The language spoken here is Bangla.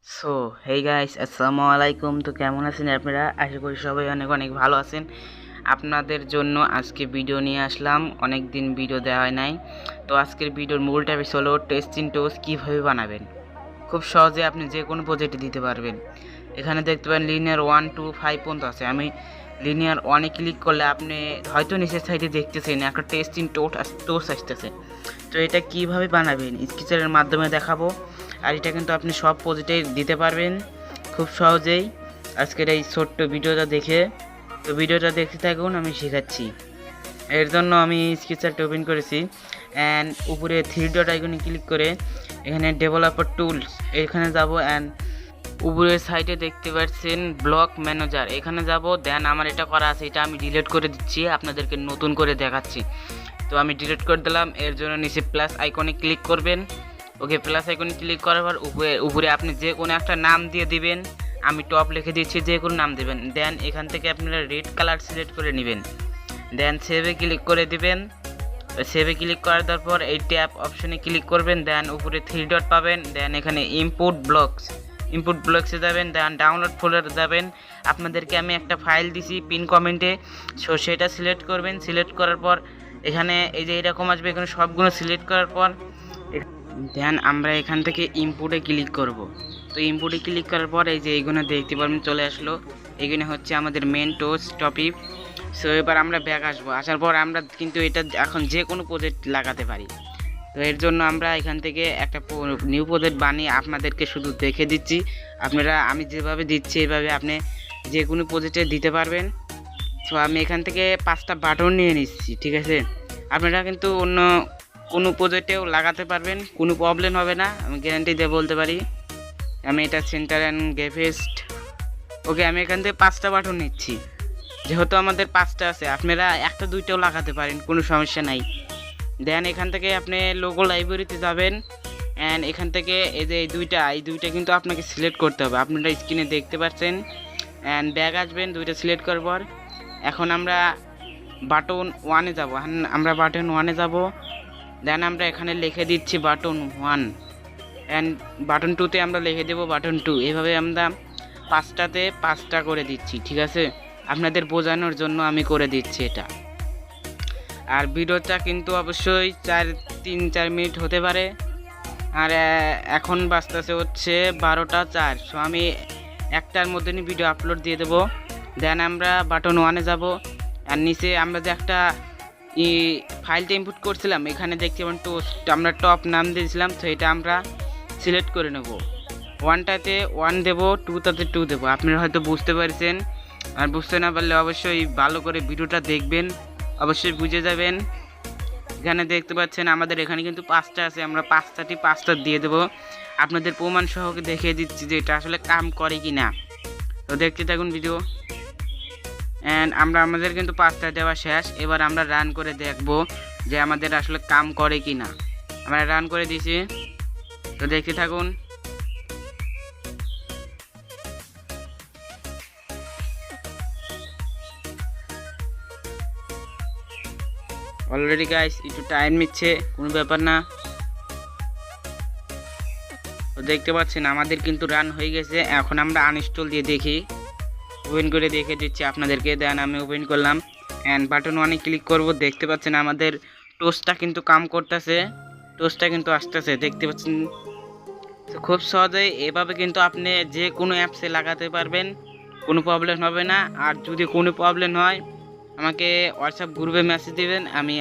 সো হেই গাইস, আসসালামু আলাইকুম। তো কেমন আছেন আপনারা? আশা করি সবাই অনেক অনেক ভালো আছেন। আপনাদের জন্য আজকে ভিডিও নিয়ে আসলাম, অনেক দিন ভিডিও দেওয়া হয় নাই। তো আজকের ভিডিওর মূল টপিক হলো টেস্টিং টোস্ট কীভাবে বানাবেন। খুব সহজে আপনি যে কোনো প্রজেক্টে দিতে পারবেন। এখানে দেখতে পারেন লিনিয়ার 1 to 5 পর্যন্ত আছে। আমি লিনিয়ার 1-এ ক্লিক করলে আপনি হয়তো নিচের সাইডে দেখতেছেন একটা টেস্টিং টোস্ট আসতেছে। তো এটা কিভাবে বানাবেন স্কেচারের মাধ্যমে দেখাবো। আর এটা কিন্তু আপনি সব প্রজেক্টে দিতে পারবেন খুব সহজেই। আজকের এই ছোট্ট ভিডিওটা দেখে, তো ভিডিওটা দেখতে থাকুন, আমি শেখাচ্ছি। এর জন্য আমি স্কেচারটা ওপেন করেছি অ্যান্ড উপরে 3 ডট আইকনে ক্লিক করে এখানে ডেভেলপার টুলস এখানে যাব অ্যান্ড উপরের সাইডে দেখতে পাচ্ছেন ব্লক ম্যানেজার, এখানে যাব। দেন আমার এটা করা আছে, এটা আমি ডিলিট করে দিচ্ছি, আপনাদেরকে নতুন করে দেখাচ্ছি। তো আমি ডিলিট করে দিলাম। এর জন্য নিচে প্লাস আইকনে ক্লিক করবেন। ওকে, প্লাস আইকনে ক্লিক করার পর উপরে আপনি যে কোনো একটা নাম দিয়ে দিবেন। আমি টপ লিখে দিচ্ছি, যে কোনো নাম দিবেন। দেন এখান থেকে আপনারা রেড কালার সিলেক্ট করে নেবেন। দেন সেভে ক্লিক করে দিবেন। সেভে ক্লিক করার পর এই ট্যাব অপশনে ক্লিক করবেন। দেন উপরে 3 ডট পাবেন। দেন এখানে ইনপুট ব্লকসে যাবেন। দেন ডাউনলোড ফোল্ডারে যাবেন। আপনাদেরকে আমি একটা ফাইল দিছি পিন কমেন্টে, সো সেটা সিলেক্ট করবেন। সিলেক্ট করার পর এখানে এই যে এরকম আসবে, এখানে সবগুলো সিলেক্ট করার পর দেন আমরা এখান থেকে ইনপুটে ক্লিক করব। তো ইনপুটে ক্লিক করার পর এই যে এইগুলো দেখতে পারবেন চলে আসলো। এইগুলো হচ্ছে আমাদের মেন টোস্ট টপিক। সো এবার আমরা ব্যাক আসবো। আসার পর আমরা কিন্তু এটা এখন যে কোনো প্রজেক্ট লাগাতে পারি। তো এর জন্য আমরা এখান থেকে একটা নিউ প্রজেক্ট বানিয়ে আপনাদেরকে শুধু দেখে দিচ্ছি। আপনারা আমি যেভাবে দিচ্ছি এইভাবে আপনি যে কোনো প্রজেক্টে দিতে পারবেন। সো আমি এখান থেকে 5টা বাটন নিয়ে নিচ্ছি, ঠিক আছে? আপনারা কিন্তু অন্য কোনো প্রজেক্টেও লাগাতে পারবেন, কোনো প্রবলেম হবে না, আমি গ্যারান্টি দিয়ে বলতে পারি। আমি এটা সেন্টার অ্যান্ড গ্রাফিক্স। ওকে, আমি এখান থেকে 5টা বাটন নিচ্ছি, যেহেতু আমাদের 5টা আছে। আপনারা একটা দুইটাও লাগাতে পারেন, কোনো সমস্যা নাই। দেন এখান থেকে আপনি লোগো লাইব্রেরিতে যাবেন অ্যান্ড এখান থেকে এই যে এই দুইটা কিন্তু আপনাকে সিলেক্ট করতে হবে। আপনারা স্ক্রিনে দেখতে পাচ্ছেন। অ্যান্ড ব্যাক আসবেন, দুইটা সিলেক্ট করার পর এখন আমরা বাটন 1-এ যাব। আমরা বাটন 1-এ যাব। দেন আমরা এখানে লিখে দিচ্ছি বাটন 1 অ্যান্ড বাটন 2-তে আমরা লিখে দেবো বাটন 2। এভাবে আমরা 5টাতে 5টা করে দিচ্ছি, ঠিক আছে? আপনাদের বোঝানোর জন্য আমি করে দিচ্ছি এটা। আর ভিডিওটা কিন্তু অবশ্যই 3-4 মিনিট হতে পারে। আর এখন বাজতেছে হচ্ছে 12টা 4। সো আমি একটার মধ্যে ভিডিও আপলোড দিয়ে দেবো। দেন আমরা বাটন 1-এ যাব। আর নিচে আমরা যে একটা ফাইলটা ইনপুট করছিলাম, এখানে দেখতে পাবেন টোস্ট, আমরা টপ নাম দিয়েছিলাম। তো এটা আমরা সিলেক্ট করে নেব। 1টাতে 1 দেবো, 2টাতে 2 দেবো। আপনারা হয়তো বুঝতে পারছেন। আর বুঝতে না পারলে অবশ্যই ভালো করে ভিডিওটা দেখবেন, অবশ্যই বুঝে যাবেন। এখানে দেখতে পাচ্ছেন আমাদের এখানে কিন্তু 5টা আছে, আমরা 5টা দিয়ে দেবো। আপনাদের প্রমাণ সহকে দেখিয়ে দিচ্ছি যে এটা আসলে কাম করে কি না। তো দেখতে থাকুন ভিডিও। অ্যান্ড আমাদের কিন্তু 5টা দেওয়া শেষ। এবার আমরা রান করে দেখব যে আমাদের আসলে কাম করে কি না। আমরা রান করে দিয়েছি, তো দেখতে থাকুন। অলরেডি গাইস একটু টাইম নিচ্ছে, কোনো ব্যাপার না। তো দেখতে পাচ্ছেন আমাদের কিন্তু রান হয়ে গেছে। এখন আমরা আনইনস্টল দিয়ে দেখি, ওপেন করে দেখে দিচ্ছি আপনাদেরকে। দেন আমি ওপেন করলাম অ্যান্ড বাটন 1-এ ক্লিক করব। দেখতে পাচ্ছেন আমাদের টোস্টটা কিন্তু কাম করতেছে, টোস্টটা কিন্তু আসতেছে, দেখতে পাচ্ছেন। তো খুব সহজেই এভাবে কিন্তু আপনি যে কোনো অ্যাপসে লাগাতে পারবেন, কোনো প্রবলেম হবে না। আর যদি কোনো প্রবলেম হয় আমাকে হোয়াটসঅ্যাপ গ্রুপে মেসেজ দেবেন, আমি